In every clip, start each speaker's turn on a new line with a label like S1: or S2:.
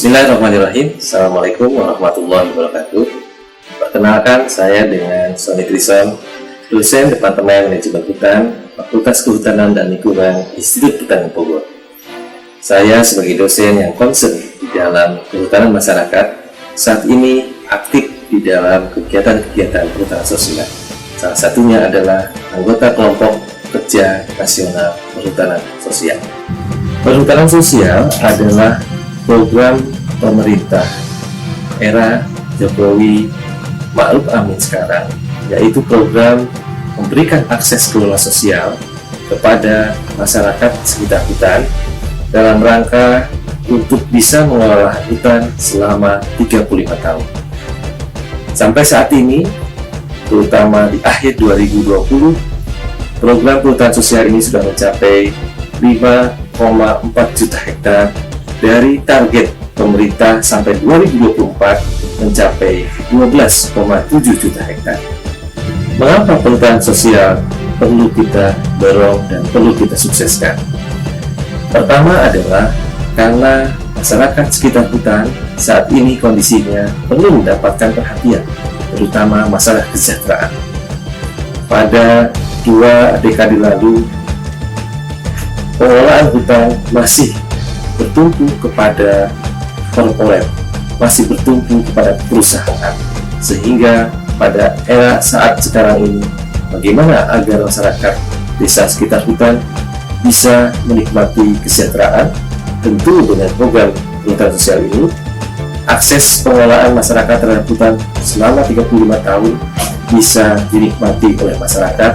S1: Bismillahirrahmanirrahim. Assalamualaikum warahmatullahi wabarakatuh. Perkenalkan, saya dengan Sony Trison, dosen Departemen Manajemen Hutan, Fakultas Kehutanan dan Lingkungan, Institut Pertanian Bogor. Saya sebagai dosen yang concern di dalam kehutanan masyarakat, saat ini aktif di dalam kegiatan-kegiatan perhutanan sosial. Salah satunya adalah anggota kelompok kerja nasional perhutanan sosial. Perhutanan sosial adalah program pemerintah era Jokowi Ma'ruf Amin sekarang, yaitu program memberikan akses kelola sosial kepada masyarakat sekitar hutan dalam rangka untuk bisa mengelola hutan selama 35 tahun. Sampai saat ini, terutama di akhir 2020, program perhutanan sosial ini sudah mencapai 5,4 juta hektar dari target pemerintah sampai 2024 mencapai 12,7 juta hektar. Mengapa perhutanan sosial perlu kita dorong dan perlu kita sukseskan? Pertama adalah karena masyarakat sekitar hutan saat ini kondisinya perlu mendapatkan perhatian, terutama masalah kesejahteraan. Pada 2 dekade lalu, pengelolaan hutan masih bertumpu kepada korporat, masih bertumpu kepada perusahaan, sehingga pada era saat sekarang ini, bagaimana agar masyarakat desa sekitar hutan bisa menikmati kesejahteraan? Tentu dengan program perhutanan sosial ini, akses pengelolaan masyarakat terhadap hutan selama 35 tahun bisa dinikmati oleh masyarakat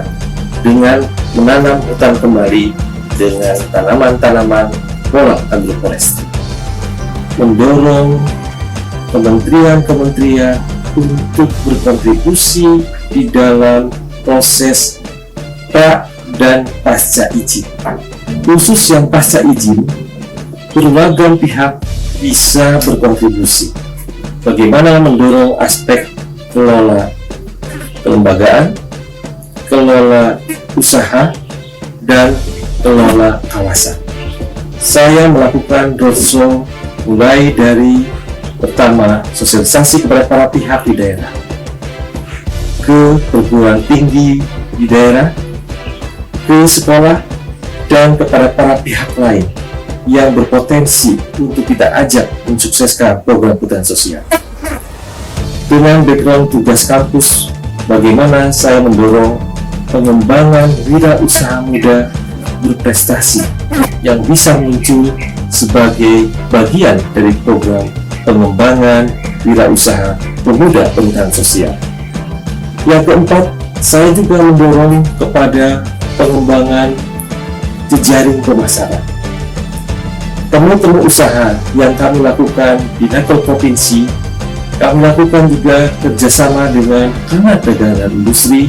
S1: dengan menanam hutan kembali dengan tanaman-tanaman pola agroforestry, mendorong kementerian-kementerian untuk berkontribusi di dalam proses pra dan pasca izin. Khusus yang pasca izin, berbagai pihak bisa berkontribusi. Bagaimana mendorong aspek kelola kelembagaan, kelola usaha, dan kelola kawasan. Saya melakukan roadshow mulai dari pertama sosialisasi kepada para pihak di daerah, ke perguruan tinggi di daerah, ke sekolah, dan kepada para pihak lain yang berpotensi untuk kita ajak mensukseskan program perhutanan sosial. Dengan background tugas kampus, bagaimana saya mendorong pengembangan wirausaha muda berprestasi yang bisa muncul sebagai bagian dari program pengembangan wirausaha pemuda perhutanan sosial. Yang keempat, saya juga mendorong kepada pengembangan jejaring pemasaran. Temu-temu usaha yang kami lakukan di level provinsi, kami lakukan juga kerjasama dengan Kamar Dagang dan Industri,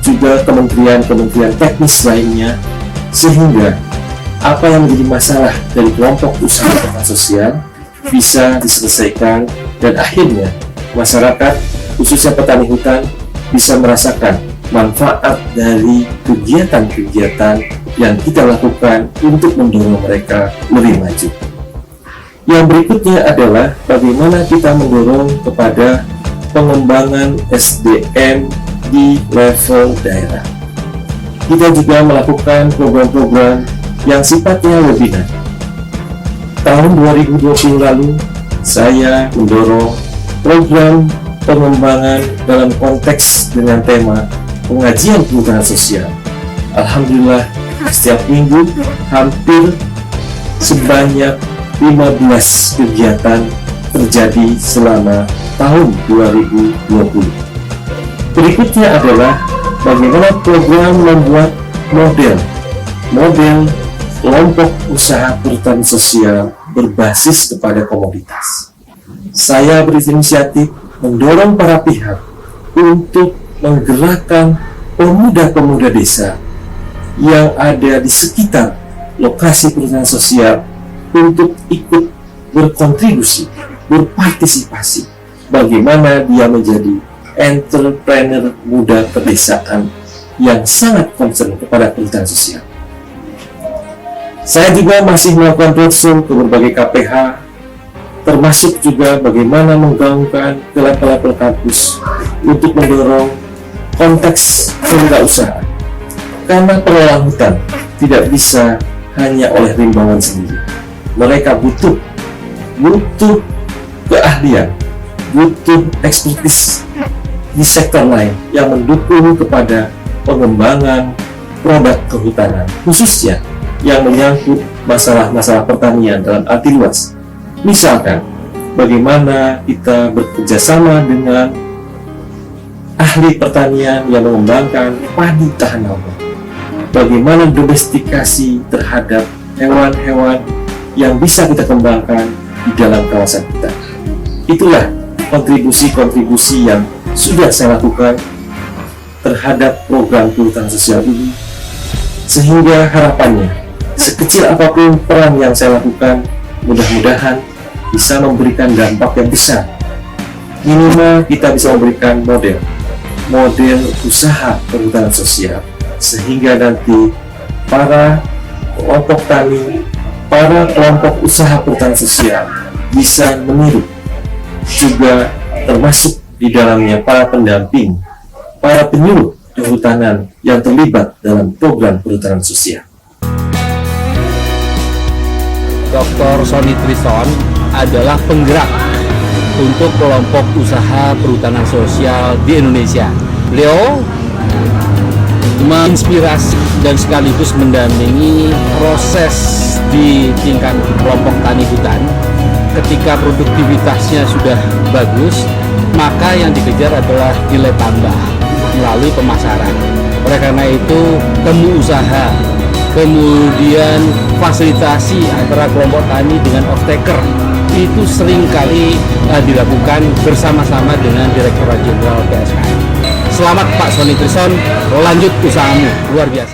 S1: juga kementerian-kementerian teknis lainnya, sehingga apa yang menjadi masalah dari kelompok usaha perhutanan sosial bisa diselesaikan dan akhirnya masyarakat, khususnya petani hutan, bisa merasakan manfaat dari kegiatan-kegiatan yang kita lakukan untuk mendorong mereka lebih maju. Yang berikutnya adalah bagaimana kita mendorong kepada pengembangan SDM di level daerah. Kita juga melakukan program-program yang sifatnya webinar. Tahun 2020 lalu, saya mendorong program pengembangan dalam konteks dengan tema pengajian perhutanan sosial. Alhamdulillah, setiap minggu hampir sebanyak 15 kegiatan terjadi selama tahun 2020. Berikutnya adalah bagaimana program membuat model kelompok usaha perhutanan sosial berbasis kepada komoditas. Saya berinisiatif mendorong para pihak untuk menggerakkan pemuda-pemuda desa yang ada di sekitar lokasi perhutanan sosial untuk ikut berkontribusi, berpartisipasi, bagaimana dia menjadi entrepreneur muda pedesaan yang sangat concern kepada perhutanan sosial. Saya juga masih melakukan roadshow ke berbagai KPH termasuk juga bagaimana menggaungkan ke level-level kampus untuk mendorong konteks kewirausahaan. Karena pengelola hutan tidak bisa hanya oleh rimbawan sendiri. Mereka butuh keahlian, butuh ekspertis di sektor lain yang mendukung kepada pengembangan produk kehutanan, khususnya yang menyangkut masalah-masalah pertanian dalam arti luas. Misalkan, bagaimana kita bekerjasama dengan ahli pertanian yang mengembangkan padi tahan lama, bagaimana domestikasi terhadap hewan-hewan yang bisa kita kembangkan di dalam kawasan kita. Itulah kontribusi-kontribusi yang sudah saya lakukan terhadap program kehutanan sosial ini, sehingga harapannya sekecil apapun peran yang saya lakukan, mudah-mudahan bisa memberikan dampak yang besar. Minimal kita bisa memberikan model usaha perhutanan sosial, sehingga nanti para kelompok tani, para kelompok usaha perhutanan sosial bisa meniru, juga termasuk di dalamnya para pendamping, para penyuluh kehutanan yang terlibat dalam program perhutanan sosial.
S2: Dr. Sony Trison adalah penggerak untuk kelompok usaha perhutanan sosial di Indonesia. Beliau menginspirasi dan sekaligus mendampingi proses di tingkat kelompok tani hutan. Ketika produktivitasnya sudah bagus, maka yang dikejar adalah nilai tambah melalui pemasaran. Oleh karena itu, temu usaha, kemudian fasilitasi antara kelompok tani dengan off-taker itu seringkali dilakukan bersama-sama dengan Direktorat Jenderal PSKM. Selamat Pak Sony Trison, lanjut usahamu, luar biasa.